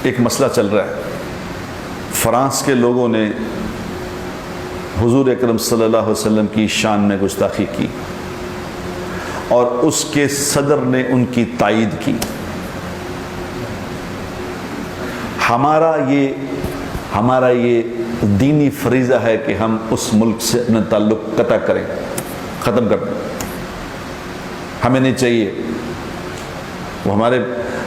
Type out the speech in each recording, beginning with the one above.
ایک مسئلہ چل رہا ہے. فرانس کے لوگوں نے حضور اکرم صلی اللہ علیہ وسلم کی شان میں گستاخی کی اور اس کے صدر نے ان کی تائید کی. ہمارا یہ دینی فریضہ ہے کہ ہم اس ملک سے اپنا تعلق قطع کریں، ختم کر دیں. ہمیں نہیں چاہیے. وہ ہمارے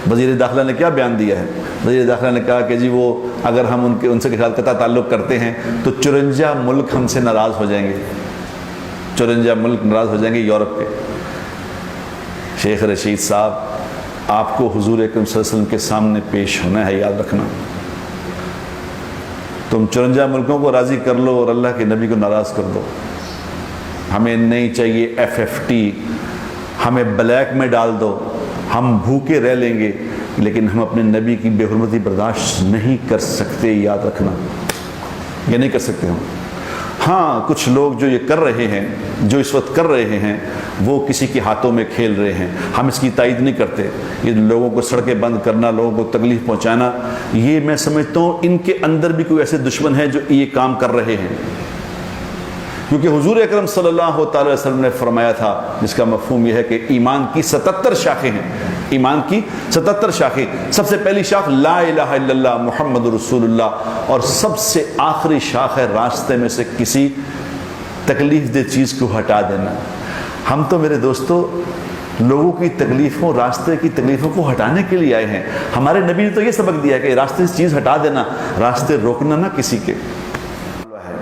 وزیر داخلہ نے کیا بیان دیا ہے؟ وزیر داخلہ نے کہا کہ جی وہ اگر ہم ان سے قطع تعلق کرتے ہیں تو 54 ملک ہم سے ناراض ہو جائیں گے. 54 ملک ناراض ہو جائیں گے یورپ کے. شیخ رشید صاحب، آپ کو حضور اکرم صلی اللہ علیہ وسلم کے سامنے پیش ہونا ہے، یاد رکھنا. تم 54 ملکوں کو راضی کر لو اور اللہ کے نبی کو ناراض کر دو. ہمیں نہیں چاہیے FFT، ہمیں بلیک میں ڈال دو، ہم بھوکے رہ لیں گے لیکن ہم اپنے نبی کی بے حرمتی برداشت نہیں کر سکتے. یاد رکھنا، یہ نہیں کر سکتے ہم. ہاں، کچھ لوگ جو یہ کر رہے ہیں، جو اس وقت کر رہے ہیں، وہ کسی کے ہاتھوں میں کھیل رہے ہیں. ہم اس کی تائید نہیں کرتے. یہ لوگوں کو سڑکیں بند کرنا، لوگوں کو تکلیف پہنچانا، یہ میں سمجھتا ہوں ان کے اندر بھی کوئی ایسے دشمن ہیں جو یہ کام کر رہے ہیں. کیونکہ حضور اکرم صلی اللہ تعالی وسلم نے فرمایا تھا، جس کا مفہوم یہ ہے کہ ایمان کی 77 شاخیں ہیں. ایمان کی 77 شاخیں. سب سے پہلی شاخ لا الہ الا اللہ محمد رسول اللہ، اور سب سے آخری شاخ ہے راستے میں سے کسی تکلیف دہ چیز کو ہٹا دینا. ہم تو میرے دوستو لوگوں کی تکلیفوں، راستے کی تکلیفوں کو ہٹانے کے لیے آئے ہیں. ہمارے نبی نے تو یہ سبق دیا کہ راستے سے چیز ہٹا دینا، راستے روکنا نہ کسی کے.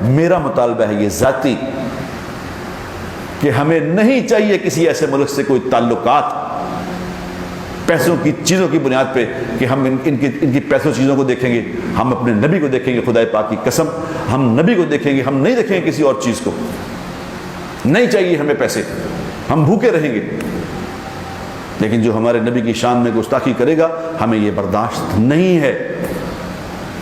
میرا مطالبہ ہے یہ ذاتی کہ ہمیں نہیں چاہیے کسی ایسے ملک سے کوئی تعلقات پیسوں کی چیزوں کی بنیاد پہ کہ ہم ان کی پیسوں چیزوں کو دیکھیں گے. ہم اپنے نبی کو دیکھیں گے. خدا پاک کی قسم، ہم نبی کو دیکھیں گے، ہم نہیں دیکھیں گے کسی اور چیز کو. نہیں چاہیے ہمیں پیسے، ہم بھوکے رہیں گے. لیکن جو ہمارے نبی کی شان میں گستاخی کرے گا ہمیں یہ برداشت نہیں ہے.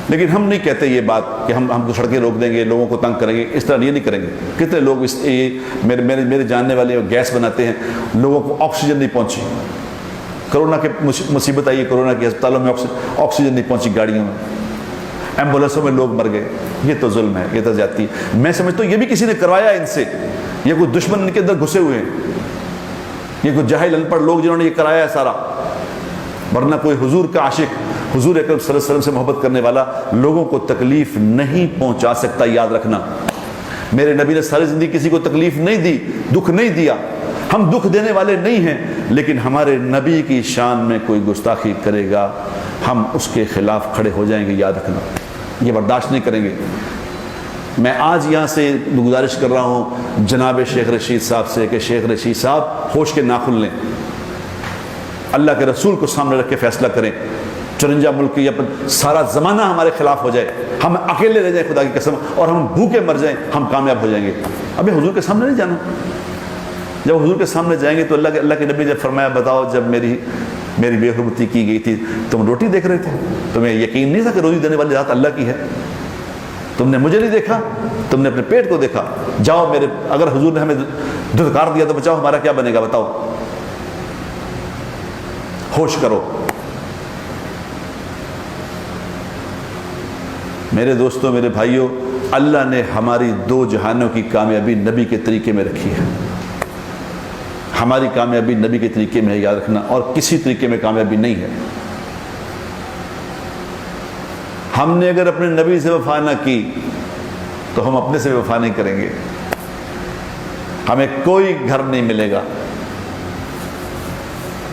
لیکن ہم نہیں کہتے یہ بات کہ ہم کو سڑکیں روک دیں گے، لوگوں کو تنگ کریں گے. اس طرح یہ نہیں کریں گے. کتنے لوگ میرے جاننے والے گیس بناتے ہیں، لوگوں کو آکسیجن نہیں پہنچی. کرونا کی مصیبت آئی ہے، کرونا کی ہسپتالوں میں آکسیجن نہیں پہنچی، گاڑیوں میں، ایمبولینسوں میں لوگ مر گئے. یہ تو ظلم ہے، یہ تو زیادتی. میں سمجھتا ہوں یہ بھی کسی نے کروایا ان سے. یہ کوئی دشمن ان کے اندر گھسے ہوئے ہیں، یہ کوئی جاہل ان پڑھ لوگ جنہوں نے یہ کرایا ہے سارا. ورنہ کوئی حضور کا عاشق، حضور اکرم صلی اللہ علیہ وسلم سے محبت کرنے والا لوگوں کو تکلیف نہیں پہنچا سکتا. یاد رکھنا، میرے نبی نے ساری زندگی کسی کو تکلیف نہیں دی، دکھ نہیں دیا. ہم دکھ دینے والے نہیں ہیں، لیکن ہمارے نبی کی شان میں کوئی گستاخی کرے گا ہم اس کے خلاف کھڑے ہو جائیں گے. یاد رکھنا، یہ برداشت نہیں کریں گے. میں آج یہاں سے گزارش کر رہا ہوں جناب شیخ رشید صاحب سے کہ شیخ رشید صاحب ہوش کے ناخن لیں، اللہ کے رسول کو سامنے رکھ کے فیصلہ کریں. 54 ملک کی سارا زمانہ ہمارے خلاف ہو جائے، ہم اکیلے رہ جائیں خدا کی قسم، اور ہم بھوکے مر جائیں، ہم کامیاب ہو جائیں گے. ابھی حضور کے سامنے نہیں جانا. جب حضور کے سامنے جائیں گے تو اللہ کے نبی جب فرمایا بتاؤ جب میری بے حرمتی کی گئی تھی تم روٹی دیکھ رہے تھے، تمہیں یقین نہیں تھا کہ روزی دینے والی ذات اللہ کی ہے؟ تم نے مجھے نہیں دیکھا، تم نے اپنے پیٹ کو دیکھا. جاؤ اگر حضور نے ہمیں دھتکار دیا تو بچاؤ، ہمارا کیا بنے گا بتاؤ. ہوش کرو. میرے دوستوں، میرے بھائیوں، اللہ نے ہماری 2 جہانوں کی کامیابی نبی کے طریقے میں رکھی ہے. ہماری کامیابی نبی کے طریقے میں ہے، یاد رکھنا، اور کسی طریقے میں کامیابی نہیں ہے. ہم نے اگر اپنے نبی سے وفا نہ کی تو ہم اپنے سے وفا نہیں کریں گے. ہمیں کوئی گھر نہیں ملے گا،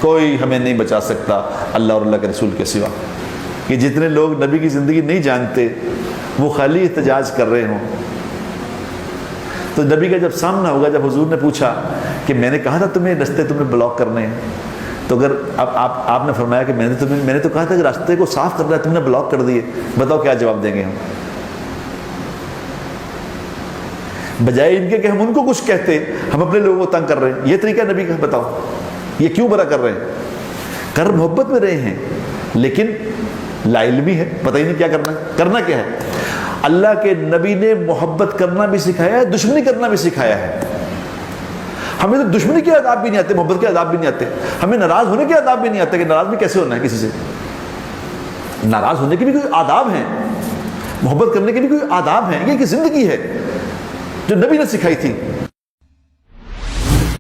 کوئی ہمیں نہیں بچا سکتا اللہ اور اللہ کے رسول کے سوا. کہ جتنے لوگ نبی کی زندگی نہیں جانتے وہ خالی احتجاج کر رہے ہوں. تو نبی کا جب سامنا ہوگا، جب حضور نے پوچھا کہ میں نے کہا تھا تمہیں راستے تمہیں بلاک کرنے ہیں، تو اگر آپ نے فرمایا کہ میں نے تو کہا تھا کہ راستے کو صاف کرنا ہے، تم نے بلاک کر دیے، بتاؤ کیا جواب دیں گے ہم؟ بجائے ان کے کہ ہم ان کو کچھ کہتے، ہم اپنے لوگوں کو تنگ کر رہے ہیں. یہ طریقہ نبی کا بتاؤ، یہ کیوں برا کر رہے ہیں؟ کر محبت میں رہے ہیں لیکن لا علمی ہے، پتہ ہی نہیں کیا کرنا کیا ہے. اللہ کے نبی نے محبت کرنا بھی سکھایا ہے، دشمنی کرنا بھی سکھایا ہے. ہمیں تو دشمنی کے آداب بھی نہیں آتے، محبت کے آداب بھی نہیں آتے. ہمیں ناراض ہونے کے آداب بھی نہیں آتے کہ ناراض بھی کیسے ہونا ہے کسی سے. ناراض ہونے کے بھی کوئی آداب ہیں، محبت کرنے کے بھی کوئی آداب ہیں، یہ ایک زندگی ہے جو نبی نے سکھائی تھی۔